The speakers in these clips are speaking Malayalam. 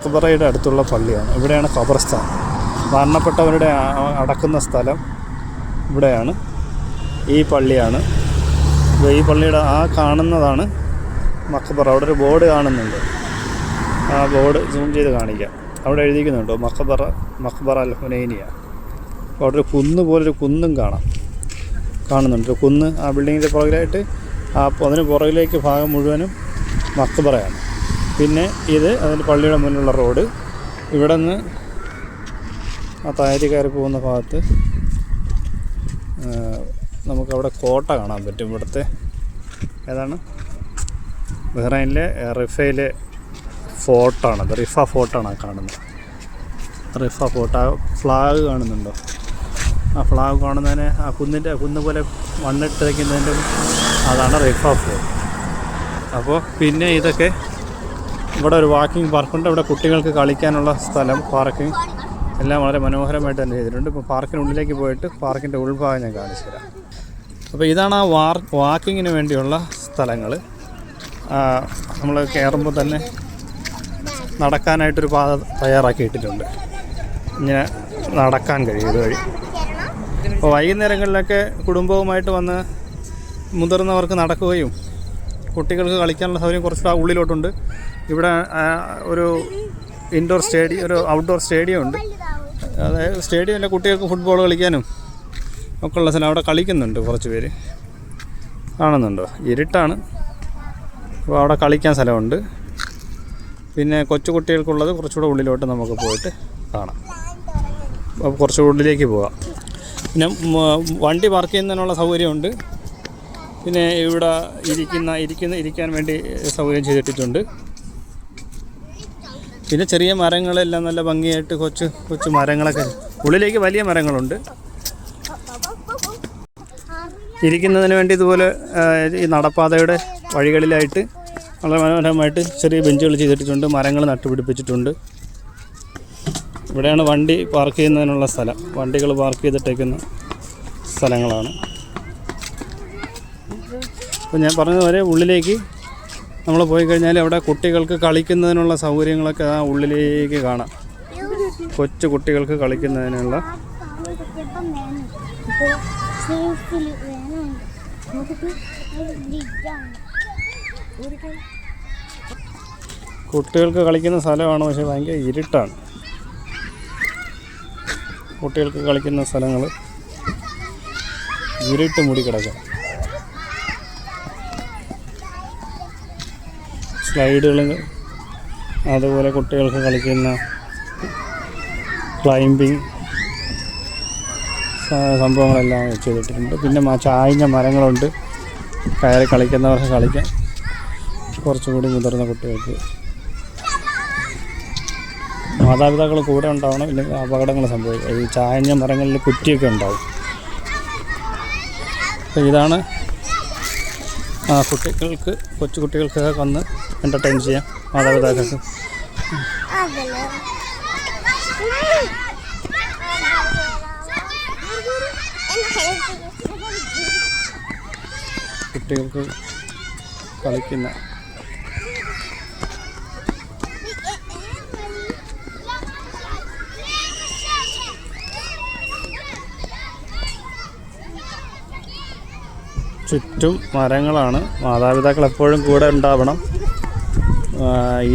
മക്ബറയുടെ അടുത്തുള്ള പള്ളിയാണ്. ഇവിടെയാണ് ഖബർസ്ഥാൻ. മരണപ്പെട്ടവരുടെ അടക്കുന്ന സ്ഥലം ഇവിടെയാണ്. ഈ പള്ളിയാണ്. ഈ പള്ളിയുടെ കാണുന്നതാണ് മക്ബറ. അവിടെ ഒരു ബോർഡ് കാണുന്നുണ്ട്. ആ ബോർഡ് സൂം ചെയ്ത് കാണിക്കാം. അവിടെ എഴുതിക്കുന്നുണ്ടോ മക്ബറ അൽ ഹുനൈനിയ. അവിടെ ഒരു കുന്ന് പോലൊരു കുന്നും കാണുന്നുണ്ട്. ഒരു കുന്ന് ആ ബിൽഡിങ്ങിൻ്റെ പുറകിലായിട്ട് അതിന് പുറകിലേക്ക് ഭാഗം മുഴുവനും മക്ബറയാണ്. പിന്നെ ഇത് അതിൻ്റെ പള്ളിയുടെ മുന്നിലുള്ള റോഡ്. ഇവിടെ നിന്ന് ആ താഴേക്ക് കയറി പോകുന്ന ഭാഗത്ത് നമുക്കവിടെ കോട്ട കാണാൻ പറ്റും. ഇവിടുത്തെ ഏതാണ് ബഹ്റൈനിലെ റിഫയിലെ ഫോർട്ടാണത്. റിഫ ഫോർട്ടാണ് ആ കാണുന്നത്. റിഫ ഫോർട്ട്. ആ ഫ്ലാഗ് കാണുന്നുണ്ടോ? ആ ഫ്ലാഗ് കാണുന്നതിന് ആ കുന്ന് പോലെ മണ്ണിട്ട് വയ്ക്കുന്നതിൻ്റെ അതാണ് റിഫ ഫോർട്ട്. അപ്പോൾ പിന്നെ ഇതൊക്കെ ഇവിടെ ഒരു വാക്കിംഗ് പാർക്കുണ്ട്. ഇവിടെ കുട്ടികൾക്ക് കളിക്കാനുള്ള സ്ഥലം, പാർക്കിംഗ് എല്ലാം വളരെ മനോഹരമായിട്ട് തന്നെ ചെയ്തിട്ടുണ്ട്. ഇപ്പോൾ പാർക്കിനുള്ളിലേക്ക് പോയിട്ട് പാർക്കിൻ്റെ ഉൾഭാഗം ഞാൻ കാണിച്ചു തരാം. അപ്പോൾ ഇതാണ് ആ വാക്കിങ്ങിന് വേണ്ടിയുള്ള സ്ഥലങ്ങൾ. നമ്മൾ കയറുമ്പോൾ തന്നെ നടക്കാനായിട്ടൊരു പാത തയ്യാറാക്കിയിട്ടിട്ടുണ്ട്. ഇങ്ങനെ നടക്കാൻ കഴിയും ഇതുവഴി. അപ്പോൾ വൈകുന്നേരങ്ങളിലൊക്കെ കുടുംബവുമായിട്ട് വന്ന് മുതിർന്നവർക്ക് നടക്കുകയും കുട്ടികൾക്ക് കളിക്കാനുള്ള സൗകര്യം കുറച്ചുകൂടെ ഉള്ളിലോട്ടുണ്ട്. ഇവിടെ ഒരു ഇൻഡോർ സ്റ്റേഡിയം, ഒരു ഔട്ട്ഡോർ സ്റ്റേഡിയം ഉണ്ട്. അതായത് സ്റ്റേഡിയമിലെ കുട്ടികൾക്ക് ഫുട്ബോൾ കളിക്കാനും ഒക്കെ ഉള്ള സ്ഥലം. അവിടെ കളിക്കുന്നുണ്ട് കുറച്ച് പേര്, കാണുന്നുണ്ടോ? ഇരുട്ടാണ്. അപ്പോൾ അവിടെ കളിക്കാൻ സ്ഥലമുണ്ട്. പിന്നെ കൊച്ചു കുട്ടികൾക്കുള്ളത് കുറച്ചുകൂടെ ഉള്ളിലോട്ട് നമുക്ക് പോയിട്ട് കാണാം. അപ്പോൾ കുറച്ചുകൂടെ ഉള്ളിലേക്ക് പോകാം. പിന്നെ വണ്ടി പാർക്ക് ചെയ്യുന്നതിനുള്ള സൗകര്യമുണ്ട്. പിന്നെ ഇവിടെ ഇരിക്കാൻ വേണ്ടി സൗകര്യം ചെയ്തിട്ടുണ്ട്. പിന്നെ ചെറിയ മരങ്ങളെല്ലാം നല്ല ഭംഗിയായിട്ട് കൊച്ചു മരങ്ങളൊക്കെ, ഉള്ളിലേക്ക് വലിയ മരങ്ങളുണ്ട്. ഇരിക്കുന്നതിന് വേണ്ടി ഇതുപോലെ ഈ നടപ്പാതയുടെ വഴികളിലായിട്ട് വളരെ മനോഹരമായിട്ട് ചെറിയ ബെഞ്ചുകൾ ചെയ്തിട്ടുണ്ട്. മരങ്ങൾ നട്ടുപിടിപ്പിച്ചിട്ടുണ്ട്. ഇവിടെയാണ് വണ്ടി പാർക്ക് ചെയ്യുന്നതിനുള്ള സ്ഥലം. വണ്ടികൾ പാർക്ക് ചെയ്തിട്ടേക്കുന്ന സ്ഥലങ്ങളാണ്. അപ്പോൾ ഞാൻ പറഞ്ഞതുപോലെ ഉള്ളിലേക്ക് നമ്മൾ പോയി കഴിഞ്ഞാൽ അവിടെ കുട്ടികൾക്ക് കളിക്കുന്നതിനുള്ള സൗകര്യങ്ങളൊക്കെ ആ ഉള്ളിലേക്ക് കാണാം. കൊച്ചു കുട്ടികൾക്ക് കളിക്കുന്നതിനുള്ള കുട്ടികൾക്ക് കളിക്കുന്ന സ്ഥലമാണ്. പക്ഷേ ഭയങ്കര ഇരുട്ടാണ്. കുട്ടികൾക്ക് കളിക്കുന്ന സ്ഥലങ്ങൾ ഇരുട്ട് മൂടി കിടക്കാം. സ്ലൈഡുകൾ, അതുപോലെ കുട്ടികൾക്ക് കളിക്കുന്ന ക്ലൈമ്പിങ് സംഭവങ്ങളെല്ലാം ചെയ്തിട്ടുണ്ട്. പിന്നെ ചായഞ്ഞ മരങ്ങളുണ്ട്. കയറി കളിക്കുന്നവർക്ക് കളിക്കാം. കുറച്ചുകൂടി മുതിർന്ന കുട്ടികൾക്ക്. മാതാപിതാക്കൾ കൂടെ ഉണ്ടാവണം, ഇല്ലെങ്കിൽ അപകടങ്ങൾ സംഭവിക്കും. ഈ ചായഞ്ഞ മരങ്ങളിൽ കുറ്റിയൊക്കെ ഉണ്ടാവും. അപ്പോൾ ഇതാണ് കുട്ടികൾക്ക്, കൊച്ചു കുട്ടികൾക്കൊക്കെ വന്ന് എൻ്റർടൈൻ ചെയ്യാം മാതാപിതാക്കൾക്ക്. കുട്ടികൾക്ക് കളിക്കുന്ന ചുറ്റും മരങ്ങളാണ്. മാതാപിതാക്കൾ എപ്പോഴും കൂടെ ഉണ്ടാവണം.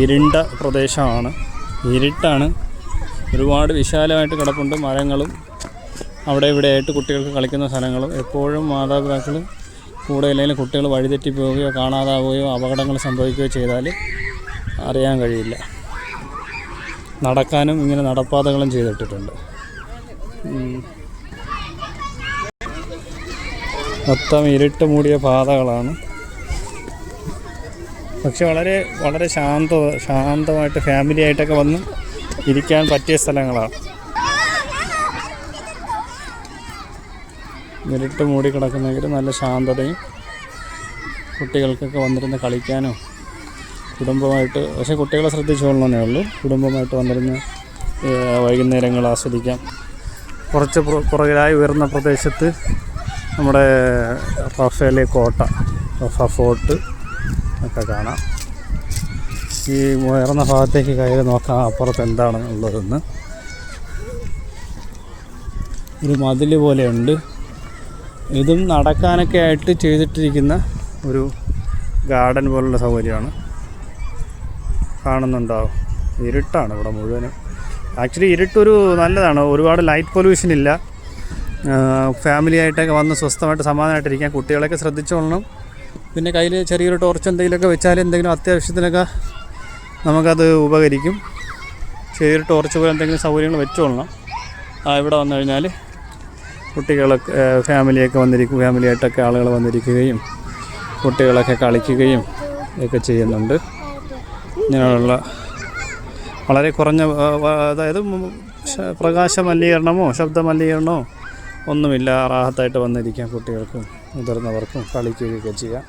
ഇരുണ്ട പ്രദേശമാണ്, ഇരുട്ടാണ്. ഒരുപാട് വിശാലമായിട്ട് കിടപ്പുണ്ട് മരങ്ങളും. അവിടെ ഇവിടെയായിട്ട് കുട്ടികൾക്ക് കളിക്കുന്ന സ്ഥലങ്ങളും. എപ്പോഴും മാതാപിതാക്കൾ കൂടെ ഇല്ലെങ്കിൽ കുട്ടികൾ വഴിതെറ്റി പോവുകയോ കാണാതാവുകയോ അപകടങ്ങൾ സംഭവിക്കുകയോ ചെയ്താൽ അറിയാൻ കഴിയില്ല. നടക്കാനും ഇങ്ങനെ നടപ്പാതകളും ചെയ്തിട്ടിട്ടുണ്ട്. മൊത്തം ഇരുട്ട് മൂടിയ പാതകളാണ്. പക്ഷെ വളരെ വളരെ ശാന്തമായിട്ട് ഫാമിലി ആയിട്ടൊക്കെ വന്ന് ഇരിക്കാൻ പറ്റിയ സ്ഥലങ്ങളാണ്. ഇരുട്ട് മൂടി കിടക്കുന്നെങ്കിൽ നല്ല ശാന്തതയും കുട്ടികൾക്കൊക്കെ വന്നിരുന്ന് കളിക്കാനോ കുടുംബമായിട്ട്. പക്ഷേ കുട്ടികളെ ശ്രദ്ധിച്ചോളണമെന്നേ ഉള്ളൂ. കുടുംബമായിട്ട് വന്നിരുന്ന് വൈകുന്നേരങ്ങൾ ആസ്വദിക്കാം. കുറച്ച് പുറകിലായി ഉയർന്ന പ്രദേശത്ത് നമ്മുടെ റഫേലെ കോട്ട, റഫ ഫോർട്ട് ഒക്കെ കാണാം. ഈ ഉയർന്ന ഭാഗത്തേക്ക് കയറി നോക്കാം അപ്പുറത്ത് എന്താണെന്നുള്ളതെന്ന്. ഒരു മതിൽ പോലെയുണ്ട്. ഇതും നടക്കാനൊക്കെ ആയിട്ട് ചെയ്തിട്ടിരിക്കുന്ന ഒരു ഗാർഡൻ പോലുള്ള സൗകര്യമാണ്. കാണുന്നുണ്ടാവും. ഇരുട്ടാണ് ഇവിടെ മുഴുവനും. ആക്ച്വലി ഇരുട്ടൊരു നല്ലതാണ്. ഒരുപാട് ലൈറ്റ് പൊല്യൂഷൻ ഇല്ല. ഫാമിലി ആയിട്ടൊക്കെ വന്ന് സ്വസ്ഥമായിട്ട് സമാധാനമായിട്ടിരിക്കാം. കുട്ടികളെയൊക്കെ ശ്രദ്ധിച്ചോളണം. പിന്നെ കയ്യിൽ ചെറിയൊരു ടോർച്ച് എന്തെങ്കിലുമൊക്കെ വെച്ചാൽ എന്തെങ്കിലും അത്യാവശ്യത്തിനൊക്കെ നമുക്കത് ഉപകരിക്കും. ചെറിയൊരു ടോർച്ച് പോലെ എന്തെങ്കിലും സൗകര്യങ്ങൾ വെച്ചോളണം. ഇവിടെ വന്നു കഴിഞ്ഞാൽ കുട്ടികളൊക്കെ ഫാമിലിയൊക്കെ ഫാമിലിയായിട്ടൊക്കെ ആളുകൾ വന്നിരിക്കുകയും കുട്ടികളൊക്കെ കളിക്കുകയും ഒക്കെ ചെയ്യുന്നുണ്ട്. ഇങ്ങനെയുള്ള വളരെ കുറഞ്ഞ, അതായത് പ്രകാശ മലിനീകരണമോ ശബ്ദ മലിനീകരണമോ ഒന്നുമില്ല. റാഹത്തായിട്ട് വന്നിരിക്കാം. കുട്ടികൾക്കും മുതിർന്നവർക്കും കളിക്കുകയൊക്കെ ചെയ്യാം.